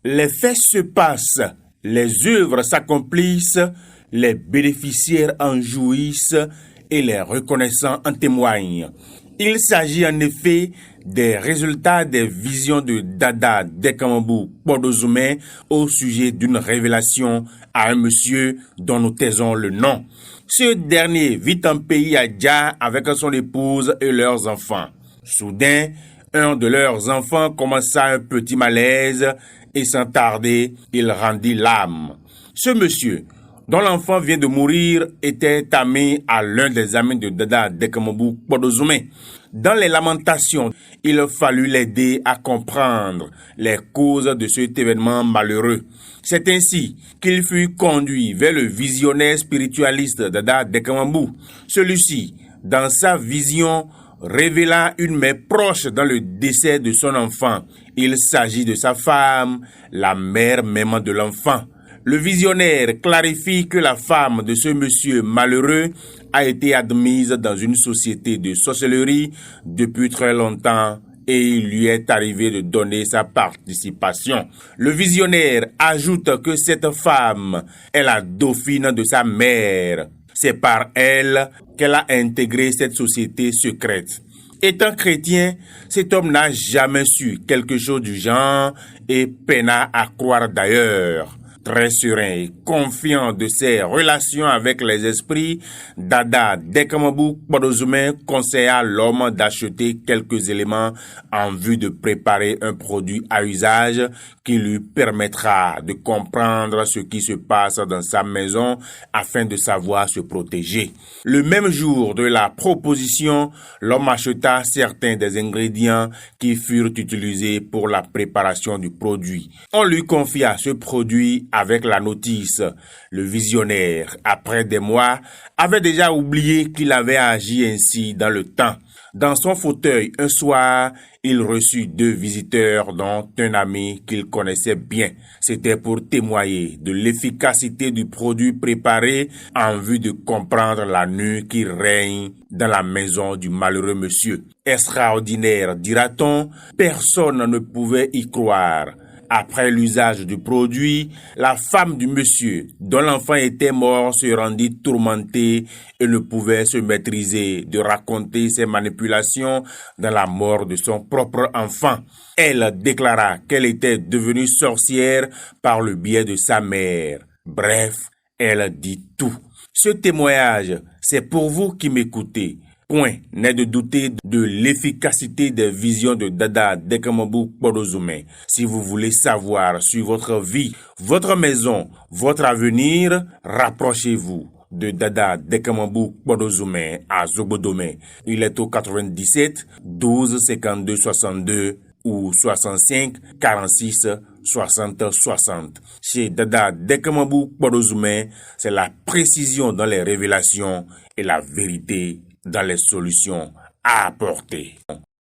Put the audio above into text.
Les faits se passent, les œuvres s'accomplissent, les bénéficiaires en jouissent et les reconnaissants en témoignent. Il s'agit en effet des résultats des visions de Dada Dekamambou Kpodozumeh au sujet d'une révélation à un monsieur dont nous taisons le nom. Ce dernier vit en pays à Dja avec son épouse et leurs enfants. Soudain, un de leurs enfants commença un petit malaise et sans tarder, il rendit l'âme. Ce monsieur, dont l'enfant vient de mourir, était ami à l'un des amis de Dada Dekamambou Kpodozumeh. Dans les lamentations, il fallut l'aider à comprendre les causes de cet événement malheureux. C'est ainsi qu'il fut conduit vers le visionnaire spiritualiste Dada Dekamambou. Celui-ci, dans sa vision, révéla une mère proche dans le décès de son enfant. Il s'agit de sa femme, la mère même de l'enfant. Le visionnaire clarifie que la femme de ce monsieur malheureux a été admise dans une société de sorcellerie depuis très longtemps et il lui est arrivé de donner sa participation. Le visionnaire ajoute que cette femme est la dauphine de sa mère. C'est par elle qu'elle a intégré cette société secrète. Étant chrétien, cet homme n'a jamais su quelque chose du genre et peina à croire d'ailleurs. Très serein et confiant de ses relations avec les esprits, Dada Dekamambou Kpodozumeh conseilla à l'homme d'acheter quelques éléments en vue de préparer un produit à usage qui lui permettra de comprendre ce qui se passe dans sa maison afin de savoir se protéger. Le même jour de la proposition, l'homme acheta certains des ingrédients qui furent utilisés pour la préparation du produit. On lui confia ce produit avec la notice. Le visionnaire, après des mois, avait déjà oublié qu'il avait agi ainsi dans le temps. Dans son fauteuil, un soir, il reçut 2 visiteurs, dont un ami qu'il connaissait bien. C'était pour témoigner de l'efficacité du produit préparé en vue de comprendre la nuit qui règne dans la maison du malheureux monsieur. Extraordinaire, dira-t-on, personne ne pouvait y croire. Après l'usage du produit, la femme du monsieur, dont l'enfant était mort, se rendit tourmentée et ne pouvait se maîtriser de raconter ses manipulations dans la mort de son propre enfant. Elle déclara qu'elle était devenue sorcière par le biais de sa mère. Bref, elle dit tout. Ce témoignage, c'est pour vous qui m'écoutez. Point n'est de douter de l'efficacité des visions de Dada Dekamambou Kpodozumeh. Si vous voulez savoir sur votre vie, votre maison, votre avenir, rapprochez-vous de Dada Dekamambou Kpodozumeh à Zobodomeh. Il est au 97 12 52 62 ou 65 46 60 60. Chez Dada Dekamambou Kpodozumeh, c'est la précision dans les révélations et la vérité dans les solutions à apporter.